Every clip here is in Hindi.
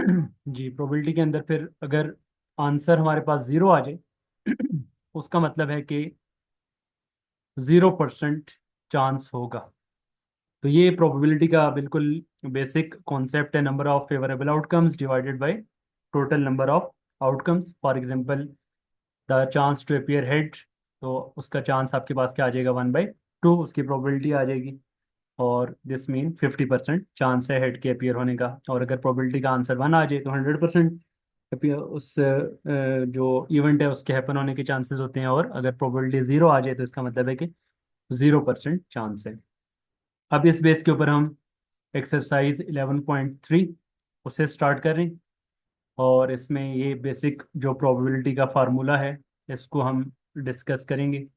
जी, प्रोबेबिलिटी के अंदर फिर अगर आंसर हमारे पास 0 आ जाए उसका मतलब है कि 0% चांस होगा। तो ये प्रोबेबिलिटी का बिल्कुल बेसिक कॉन्सेप्ट है, number of favourable outcomes divided by total number of outcomes. For example the chance to appear head, तो उसका चांस आपके पास क्या आ जाएगा, 1/2 उसकी प्रोबेबिलिटी आ जाएगी। और दिस मीन 50% चांस है हेड के अपीयर होने का। और अगर प्रोबेबिलिटी का आंसर 1 आ जाए तो 100% उस जो इवेंट है उसके हैपन होने के चांसेस होते हैं। और अगर प्रोबेबिलिटी 0 आ जाए तो इसका मतलब है कि 0% चांस है। अब इस बेस के ऊपर हम एक्सरसाइज 11.3 उसे स्टार्ट कर रहे हैं। और इसमें ये बेसिक जो प्रोबेबिलिटी का फार्मूला है इसको हम डिस्कस करेंगे।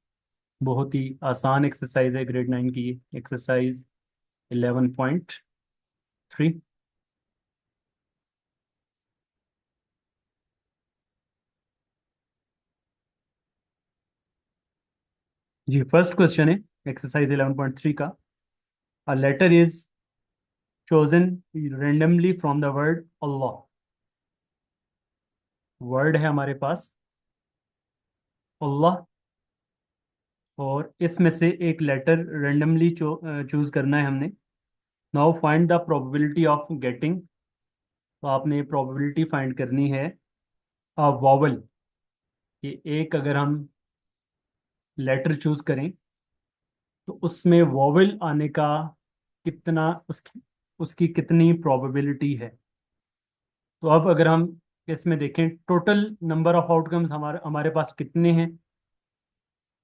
बहुत ही आसान एक्सरसाइज है, ग्रेड 9 की एक्सरसाइज 11.3। जी, फर्स्ट क्वेश्चन है एक्सरसाइज 11.3 का। A letter is chosen randomly from the word Allah. Word है हमारे पास अल्लाह, और इसमें से एक लेटर रेंडमली चूज करना है हमने। Now find the probability of getting. तो आपने प्रोबेबिलिटी फाइंड करनी है अ वॉवल, कि एक अगर हम लेटर चूज करें तो उसमें वॉवल आने का कितना, उसकी उसकी कितनी प्रोबेबिलिटी है। तो अब अगर हम इसमें देखें टोटल नंबर ऑफ आउटकम्स हमारे हमारे पास कितने हैं।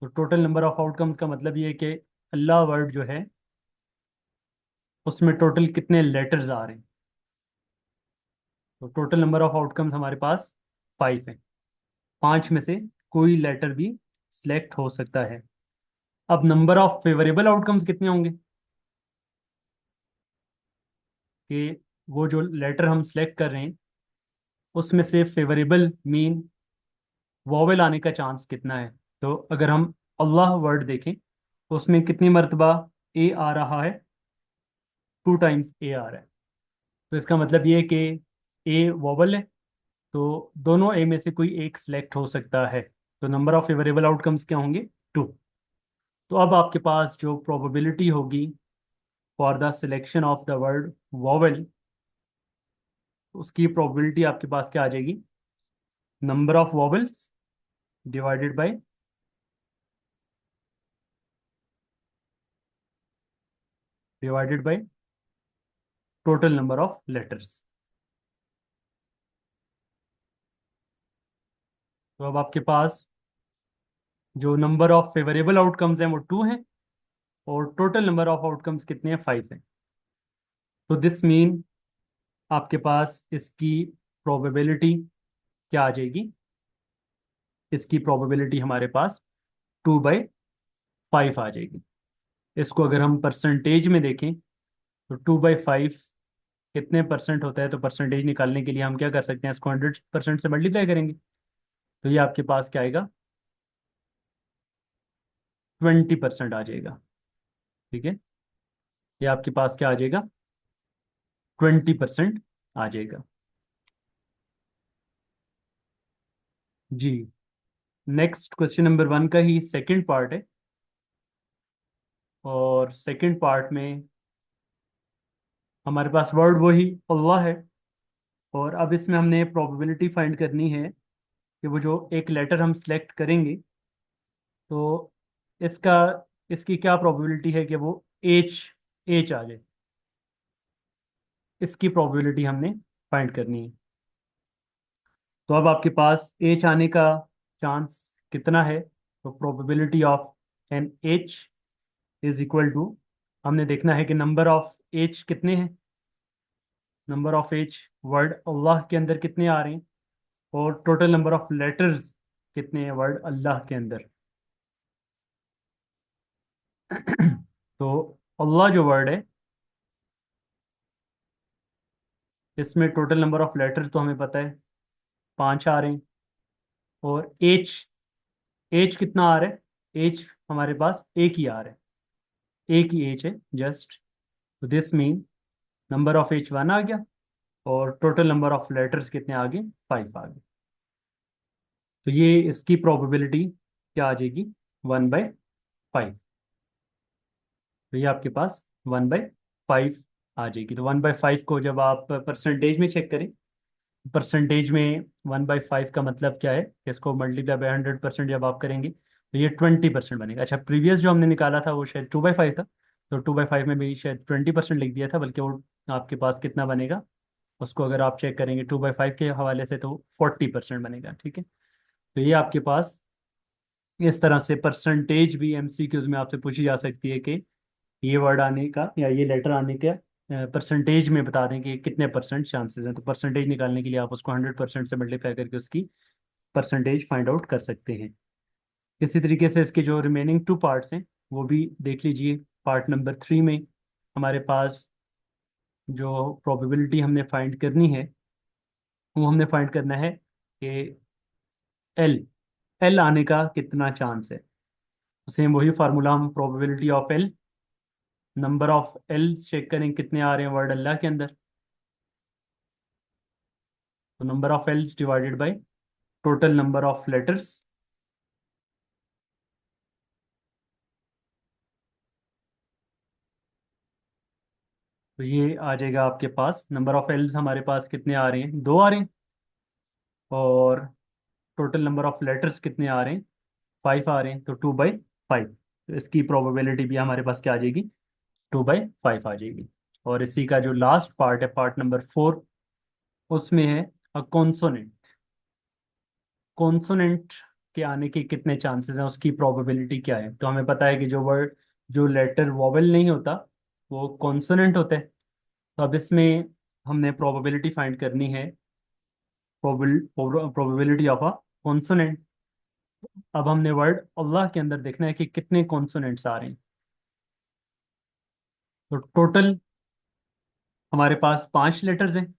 तो टोटल नंबर ऑफ आउटकम्स का मतलब ये है कि अल्लाह वर्ड जो है उसमें टोटल कितने लेटर्स आ रहे हैं। तो टोटल नंबर ऑफ आउटकम्स हमारे पास 5 हैं। 5 में से कोई लेटर भी सिलेक्ट हो सकता है। अब नंबर ऑफ फेवरेबल आउटकम्स कितने होंगे, कि वो जो लेटर हम सिलेक्ट कर रहे हैं उसमें से फेवरेबल मीन वॉवेल आने का चांस कितना है। तो अगर हम अल्लाह वर्ड देखें तो उसमें कितनी मर्तबा ए आ रहा है, 2 टाइम्स ए आ रहा है। तो इसका मतलब ये है कि ए वॉवल है, तो दोनों ए में से कोई एक सिलेक्ट हो सकता है। तो नंबर ऑफ फेवरेबल आउटकम्स क्या होंगे, 2। तो अब आपके पास जो प्रोबेबिलिटी होगी for the selection of the word vowel, उसकी प्रोबेबिलिटी आपके पास क्या आ जाएगी, number of vowels divided by total number of letters. तो अब आपके पास जो नंबर ऑफ फेवरेबल आउटकम्स हैं वो 2 हैं, और टोटल नंबर ऑफ आउटकम्स कितने हैं, 5 हैं। तो दिस मीन आपके पास इसकी प्रोबेबिलिटी क्या आ जाएगी, इसकी प्रोबेबिलिटी हमारे पास 2/5 आ जाएगी। इसको अगर हम परसेंटेज में देखें तो 2/5 कितने परसेंट होता है। तो परसेंटेज निकालने के लिए हम क्या कर सकते हैं, इसको 100% से मल्टीप्लाई करेंगे। तो ये आपके पास क्या आएगा, 20% आ जाएगा। ठीक है, ये आपके पास क्या आ जाएगा, 20% आ जाएगा। जी, नेक्स्ट क्वेश्चन नंबर 1 का ही सेकंड पार्ट है। और सेकंड पार्ट में हमारे पास वर्ड वही अल्लाह है। और अब इसमें हमने प्रोबेबिलिटी फाइंड करनी है कि वो जो एक लेटर हम सेलेक्ट करेंगे तो इसका इसकी क्या प्रोबेबिलिटी है कि वो एच एच आ जाए। इसकी प्रोबेबिलिटी हमने फाइंड करनी है। तो अब आपके पास एच आने का चांस कितना है। तो probability of an H is equal to, हमने देखना है कि नंबर ऑफ एच कितने हैं। Number of H word Allah के अंदर कितने आ रहे हैं, और टोटल नंबर ऑफ लेटर्स कितने हैं वर्ड अल्लाह के अंदर। तो अल्लाह जो वर्ड है इसमें टोटल नंबर ऑफ लेटर्स तो हमें पता है 5 आ रहे हैं। और एच एच कितना आ रहा है, एच हमारे पास एक ही आ रहा है, एक ही एच है जस्ट। तो this mean number of H 1 आ गया। और टोटल नंबर ऑफ लेटर्स कितने आ गए, 5 आ गए। तो ये इसकी प्रोबेबिलिटी क्या आ जाएगी, 1/5। तो ये आपके पास 1/5 आ जाएगी। तो 1/5 को जब आप परसेंटेज में चेक करें, परसेंटेज में 1/5 का मतलब क्या है, इसको मल्टीप्लाई बाय 100% जब आप करेंगे तो ये 20% बनेगा। अच्छा, प्रीवियस जो हमने निकाला था वो शायद 2/5 था, तो 2/5 में भी शायद 20% लिख दिया था, बल्कि वो आपके पास कितना बनेगा, उसको अगर आप चेक करेंगे 2/5 के हवाले से तो 40% बनेगा। ठीक है, तो ये आपके पास इस तरह से परसेंटेज भी एमसीक्यूज में आपसे पूछी जा सकती है कि ये वर्ड आने का या ये लेटर आने का परसेंटेज में बता दें कि कितने परसेंट चांसेस हैं। तो परसेंटेज निकालने के लिए आप उसको 100% से मल्टीप्लाई करके उसकी परसेंटेज फाइंड आउट कर सकते हैं। इसी तरीके से इसके जो रिमेनिंग 2 पार्ट्स हैं वो भी देख लीजिए। पार्ट नंबर 3 में हमारे पास जो प्रोबेबिलिटी हमने फाइंड करनी है वो हमने फाइंड करना है कि एल एल आने का कितना चांस है। सेम वही फार्मूला, हम probability of L, number of L check करें कितने आ रहे हैं वर्ड अल्लाह के अंदर। तो number of else divided by total number of letters. तो ये आ जाएगा आपके पास, नंबर ऑफ एल्स हमारे पास कितने आ रहे हैं, 2 आ रहे हैं। और टोटल नंबर ऑफ लेटर्स कितने आ रहे हैं, 5 आ रहे हैं। तो 2/5, तो इसकी प्रोबेबिलिटी भी हमारे पास क्या आ जाएगी, 2/5 आ जाएगी। और इसी का जो लास्ट पार्ट है, पार्ट नंबर 4, उसमें है अ कॉन्सोनेंट। कॉन्सोनेंट के आने के कितने चांसेस हैं, उसकी प्रोबेबिलिटी क्या है। तो हमें पता है कि जो लेटर वॉवेल नहीं होता वो कॉन्सोनेंट होता है। तो अब इसमें हमने प्रोबेबिलिटी फाइंड करनी है, प्रोबेबिलिटी ऑफ अ कॉन्सोनेंट। अब हमने वर्ड अल्लाह के अंदर देखना है कि कितने कॉन्सोनेंट्स आ रहे हैं। तो टोटल हमारे पास 5 लेटर्स हैं,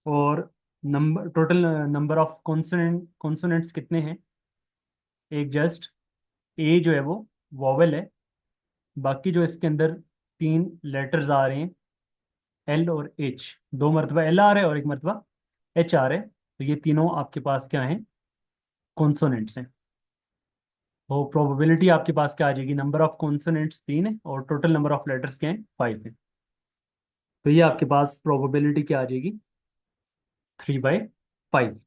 और number total number of consonants कितने हैं, एक जस्ट ए जो है वो वॉवेल है। बाकी जो इसके अंदर 3 लेटर्स आ रहे हैं, एल और एच, 2 मरतबा एल आ रहा है और 1 मरतबा एच आ रहा है। तो ये तीनों आपके पास क्या हैं, कॉन्सोनेंट्स हैं। तो प्रोबेबिलिटी आपके पास क्या आ जाएगी, नंबर ऑफ कॉन्सोनेंट्स 3 है और टोटल नंबर ऑफ लेटर्स क्या हैं, 5 है। तो ये आपके पास प्रोबेबिलिटी क्या आ जाएगी, 3/5।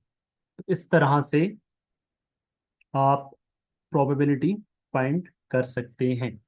तो इस तरह से आप प्रोबेबिलिटी फाइंड कर सकते हैं।